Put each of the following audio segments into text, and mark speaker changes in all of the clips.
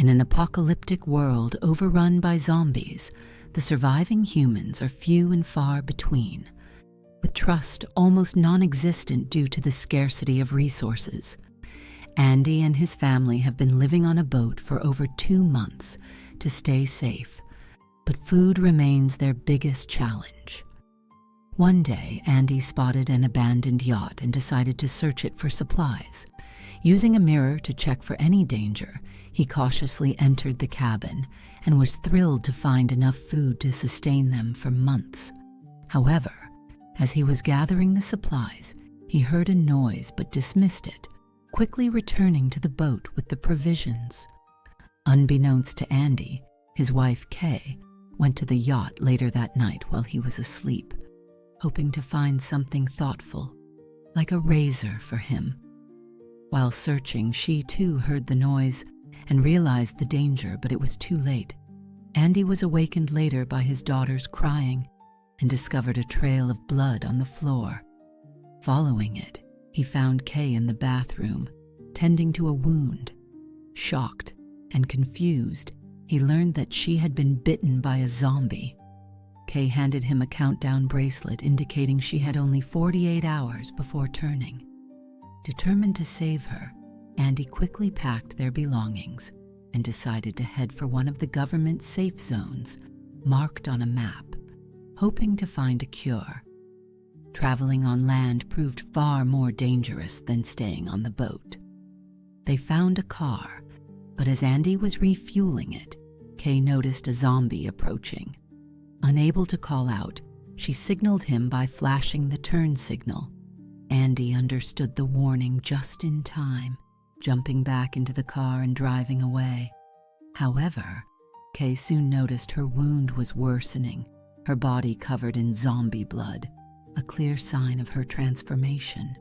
Speaker 1: In an apocalyptic world overrun by zombies, the surviving humans are few and far between, with trust almost non-existent due to the scarcity of resources. Andy and his family have been living on a boat for over 2 months to stay safe, but food remains their biggest challenge. One day, Andy spotted an abandoned yacht and decided to search it for supplies. Using a mirror to check for any danger, he cautiously entered the cabin and was thrilled to find enough food to sustain them for months. However, as he was gathering the supplies, he heard a noise but dismissed it, quickly returning to the boat with the provisions. Unbeknownst to Andy, his wife Kay went to the yacht later that night while he was asleep, hoping to find something thoughtful, like a razor for him. While searching, she too heard the noise and realized the danger, but it was too late. Andy was awakened later by his daughters crying and discovered a trail of blood on the floor. Following it, he found Kay in the bathroom, tending to a wound. Shocked and confused, he learned that she had been bitten by a zombie. Kay handed him a countdown bracelet indicating she had only 48 hours before turning. Determined to save her, Andy quickly packed their belongings and decided to head for one of the government safe zones marked on a map, hoping to find a cure. Traveling on land proved far more dangerous than staying on the boat. They found a car, but as Andy was refueling it, Kay noticed a zombie approaching. Unable to call out, she signaled him by flashing the turn signal. Andy understood the warning just in time, jumping back into the car and driving away. However, Kay soon noticed her wound was worsening, her body covered in zombie blood, a clear sign of her transformation.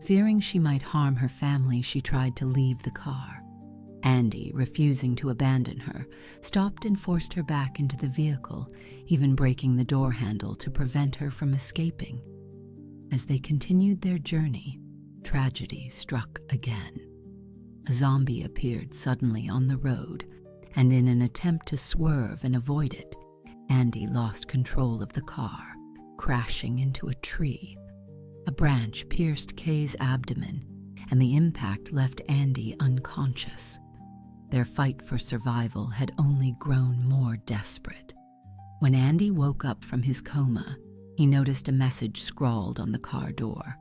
Speaker 1: Fearing she might harm her family, she tried to leave the car. Andy, refusing to abandon her, stopped and forced her back into the vehicle, even breaking the door handle to prevent her from escaping. As they continued their journey, tragedy struck again. A zombie appeared suddenly on the road, and in an attempt to swerve and avoid it, Andy lost control of the car, crashing into a tree. A branch pierced Kay's abdomen, and the impact left Andy unconscious. Their fight for survival had only grown more desperate. When Andy woke up from his coma, he noticed a message scrawled on the car door.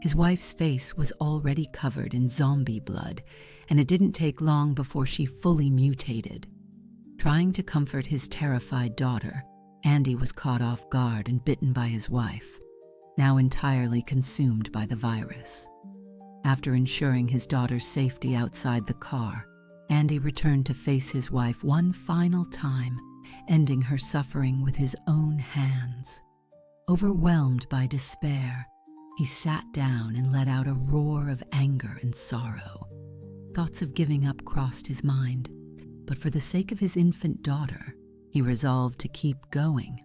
Speaker 1: His wife's face was already covered in zombie blood, and it didn't take long before she fully mutated. Trying to comfort his terrified daughter, Andy was caught off guard and bitten by his wife, now entirely consumed by the virus. After ensuring his daughter's safety outside the car, Andy returned to face his wife one final time, ending her suffering with his own hands. Overwhelmed by despair, he sat down and let out a roar of anger and sorrow. Thoughts of giving up crossed his mind, but for the sake of his infant daughter, he resolved to keep going.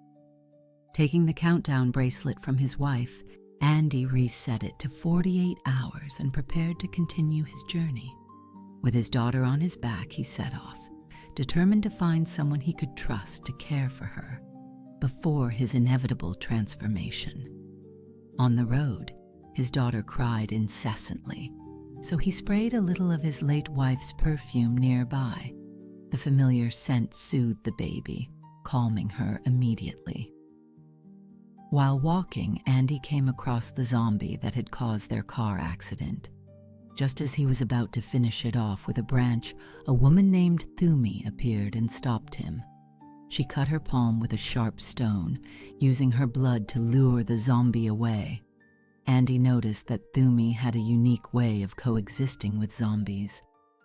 Speaker 1: Taking the countdown bracelet from his wife, Andy reset it to 48 hours and prepared to continue his journey. With his daughter on his back, he set off, determined to find someone he could trust to care for her before his inevitable transformation. On the road, his daughter cried incessantly, so he sprayed a little of his late wife's perfume nearby. The familiar scent soothed the baby, calming her immediately. While walking, Andy came across the zombie that had caused their car accident. Just as he was about to finish it off with a branch, a woman named Thumi appeared and stopped him. She cut her palm with a sharp stone, using her blood to lure the zombie away. Andy noticed that Thumi had a unique way of coexisting with zombies,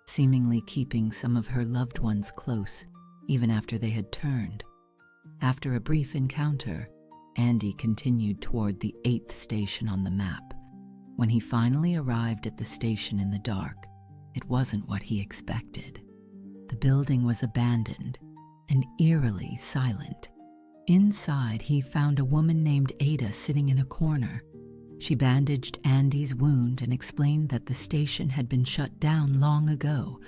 Speaker 1: seemingly keeping some of her loved ones close, even after they had turned. After a brief encounter, Andy continued toward the 8th station on the map. When he finally arrived at the station in the dark, it wasn't what he expected. The building was abandoned and eerily silent. Inside, he found a woman named Ada sitting in a corner. She bandaged Andy's wound and explained that the station had been shut down long ago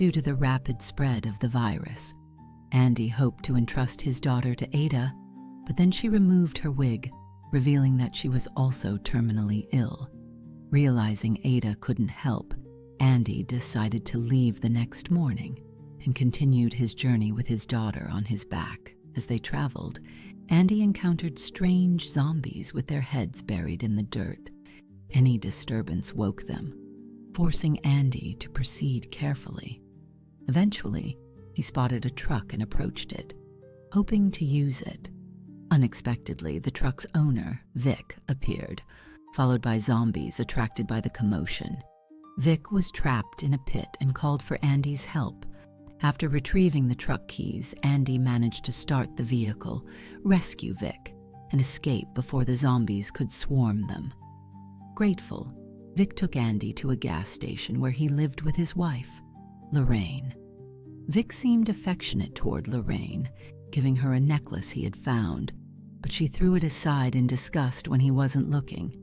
Speaker 1: due to the rapid spread of the virus. Andy hoped to entrust his daughter to Ada, but then she removed her wig, revealing that she was also terminally ill. Realizing Ada couldn't help, Andy decided to leave the next morning and continued his journey with his daughter on his back. As they traveled, Andy encountered strange zombies with their heads buried in the dirt. Any disturbance woke them, forcing Andy to proceed carefully. Eventually, he spotted a truck and approached it, hoping to use it. Unexpectedly, the truck's owner, Vic, appeared, followed by zombies attracted by the commotion. Vic was trapped in a pit and called for Andy's help. After retrieving the truck keys, Andy managed to start the vehicle, rescue Vic, and escape before the zombies could swarm them. Grateful, Vic took Andy to a gas station where he lived with his wife, Lorraine. Vic seemed affectionate toward Lorraine, giving her a necklace he had found, but she threw it aside in disgust when he wasn't looking.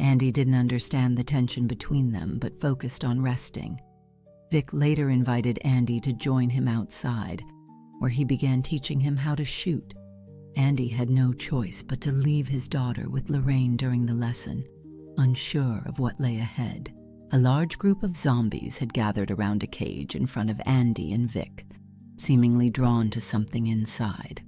Speaker 1: Andy didn't understand the tension between them, but focused on resting. Vic later invited Andy to join him outside, where he began teaching him how to shoot. Andy had no choice but to leave his daughter with Lorraine during the lesson, unsure of what lay ahead. A large group of zombies had gathered around a cage in front of Andy and Vic, seemingly drawn to something inside.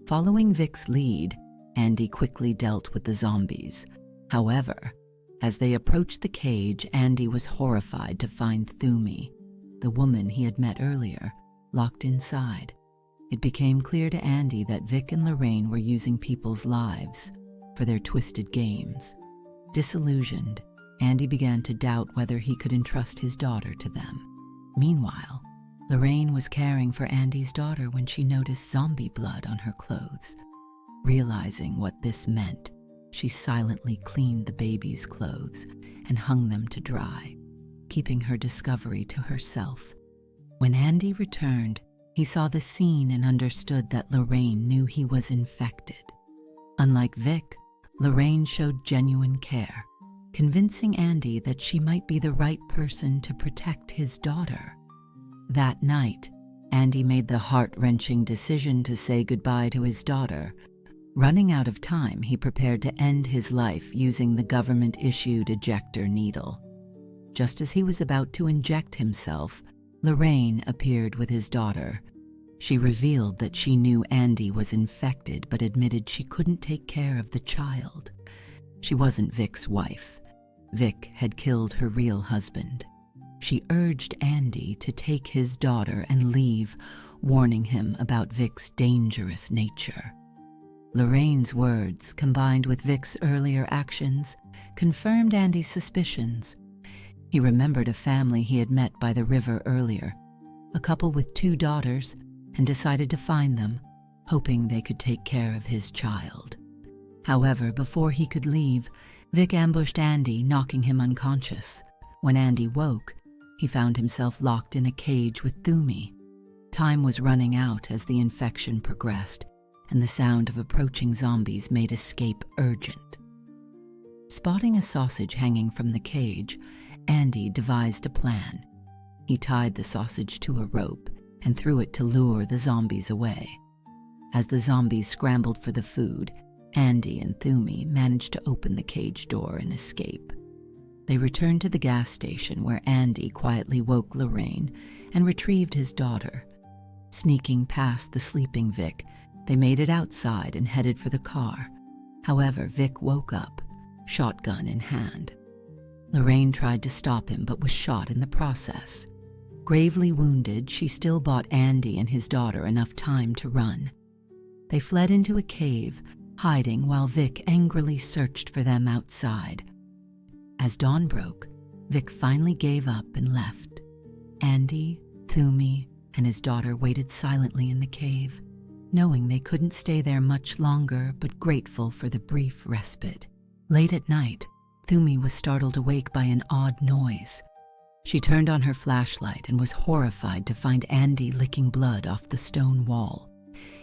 Speaker 1: Following Vic's lead, Andy quickly dealt with the zombies. However, as they approached the cage, Andy was horrified to find Thumi, the woman he had met earlier, locked inside. It became clear to Andy that Vic and Lorraine were using people's lives for their twisted games. Disillusioned, Andy began to doubt whether he could entrust his daughter to them. Meanwhile, Lorraine was caring for Andy's daughter when she noticed zombie blood on her clothes. Realizing what this meant, she silently cleaned the baby's clothes and hung them to dry, keeping her discovery to herself. When Andy returned, he saw the scene and understood that Lorraine knew he was infected. Unlike Vic, Lorraine showed genuine care, convincing Andy that she might be the right person to protect his daughter. That night, Andy made the heart-wrenching decision to say goodbye to his daughter. Running out of time, he prepared to end his life using the government-issued ejector needle. Just as he was about to inject himself, Lorraine appeared with his daughter. She revealed that she knew Andy was infected but admitted she couldn't take care of the child. She wasn't Vic's wife. Vic had killed her real husband. She urged Andy to take his daughter and leave, warning him about Vic's dangerous nature. Lorraine's words, combined with Vic's earlier actions, confirmed Andy's suspicions. He remembered a family he had met by the river earlier, a couple with 2 daughters, and decided to find them, hoping they could take care of his child. However, before he could leave, Vic ambushed Andy, knocking him unconscious. When Andy woke, he found himself locked in a cage with Thumi. Time was running out as the infection progressed, and the sound of approaching zombies made escape urgent. Spotting a sausage hanging from the cage, Andy devised a plan. He tied the sausage to a rope and threw it to lure the zombies away. As the zombies scrambled for the food, Andy and Thumi managed to open the cage door and escape. They returned to the gas station where Andy quietly woke Lorraine and retrieved his daughter. Sneaking past the sleeping Vic, they made it outside and headed for the car. However, Vic woke up, shotgun in hand. Lorraine tried to stop him but was shot in the process. Gravely wounded, she still bought Andy and his daughter enough time to run. They fled into a cave, hiding while Vic angrily searched for them outside. As dawn broke, Vic finally gave up and left. Andy, Thumi, and his daughter waited silently in the cave, knowing they couldn't stay there much longer but grateful for the brief respite. Late at night, Thumi was startled awake by an odd noise. She turned on her flashlight and was horrified to find Andy licking blood off the stone wall.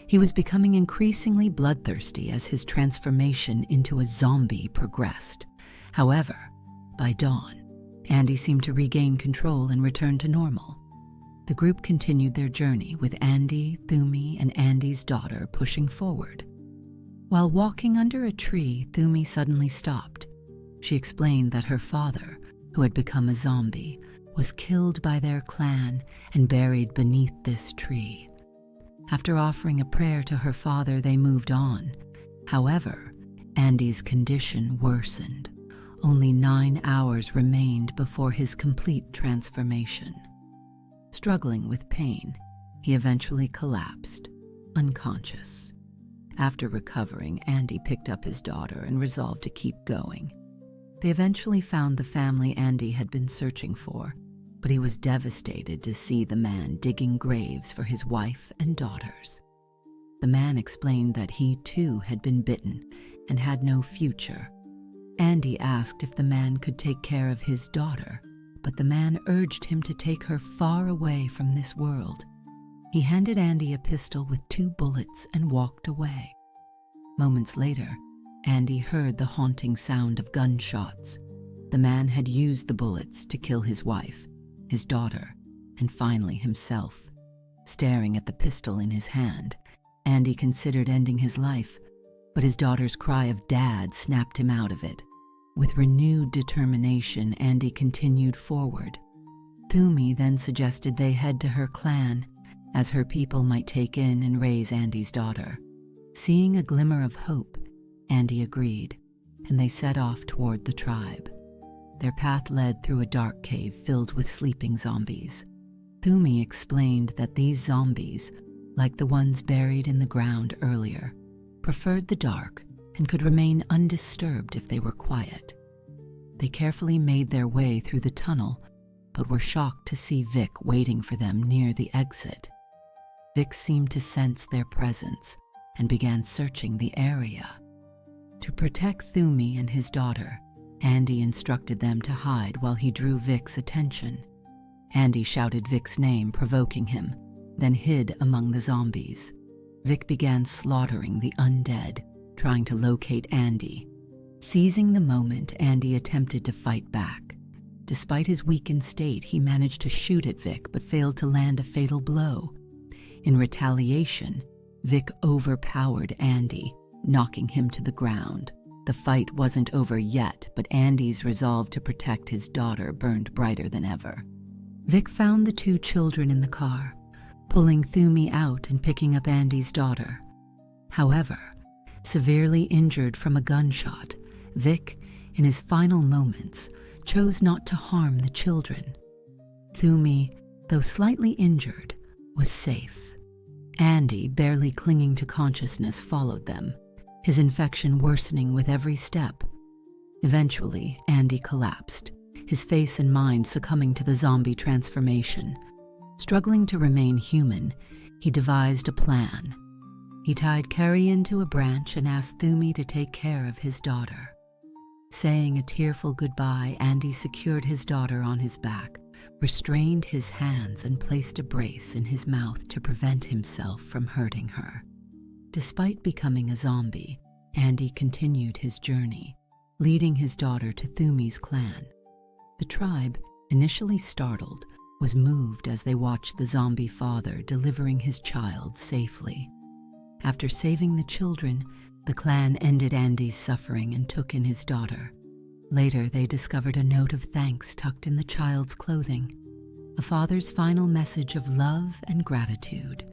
Speaker 1: He was becoming increasingly bloodthirsty as his transformation into a zombie progressed. However, by dawn, Andy seemed to regain control and return to normal. The group continued their journey with Andy, Thumi, and Andy's daughter pushing forward. While walking under a tree, Thumi suddenly stopped. She explained that her father, who had become a zombie, was killed by their clan and buried beneath this tree. After offering a prayer to her father, they moved on. However, Andy's condition worsened. Only 9 hours remained before his complete transformation. Struggling with pain, he eventually collapsed, unconscious. After recovering, Andy picked up his daughter and resolved to keep going. They eventually found the family Andy had been searching for, but he was devastated to see the man digging graves for his wife and daughters. The man explained that he too had been bitten and had no future. Andy asked if the man could take care of his daughter, but the man urged him to take her far away from this world. He handed Andy a pistol with 2 bullets and walked away. Moments later, Andy heard the haunting sound of gunshots. The man had used the bullets to kill his wife, his daughter, and finally himself. Staring at the pistol in his hand, Andy considered ending his life, but his daughter's cry of "Dad" snapped him out of it. With renewed determination, Andy continued forward. Thumi then suggested they head to her clan, as her people might take in and raise Andy's daughter. Seeing a glimmer of hope, Andy agreed, and they set off toward the tribe. Their path led through a dark cave filled with sleeping zombies. Thumi explained that these zombies, like the ones buried in the ground earlier, preferred the dark and could remain undisturbed if they were quiet. They carefully made their way through the tunnel, but were shocked to see Vic waiting for them near the exit. Vic seemed to sense their presence and began searching the area. To protect Thumi and his daughter, Andy instructed them to hide while he drew Vic's attention. Andy shouted Vic's name, provoking him, then hid among the zombies. Vic began slaughtering the undead, trying to locate Andy. Seizing the moment, Andy attempted to fight back. Despite his weakened state, he managed to shoot at Vic but failed to land a fatal blow. In retaliation, Vic overpowered Andy, knocking him to the ground. The fight wasn't over yet, but Andy's resolve to protect his daughter burned brighter than ever. Vic found the 2 children in the car, pulling Thumi out and picking up Andy's daughter. However, severely injured from a gunshot, Vic, in his final moments, chose not to harm the children. Thumi, though slightly injured, was safe. Andy, barely clinging to consciousness, followed them, his infection worsening with every step. Eventually, Andy collapsed, his face and mind succumbing to the zombie transformation. Struggling to remain human, he devised a plan. He tied Carrion to a branch and asked Thumi to take care of his daughter. Saying a tearful goodbye, Andy secured his daughter on his back, restrained his hands, and placed a brace in his mouth to prevent himself from hurting her. Despite becoming a zombie, Andy continued his journey, leading his daughter to Thumi's clan. The tribe, initially startled, was moved as they watched the zombie father delivering his child safely. After saving the children, the clan ended Andy's suffering and took in his daughter. Later, they discovered a note of thanks tucked in the child's clothing, a father's final message of love and gratitude.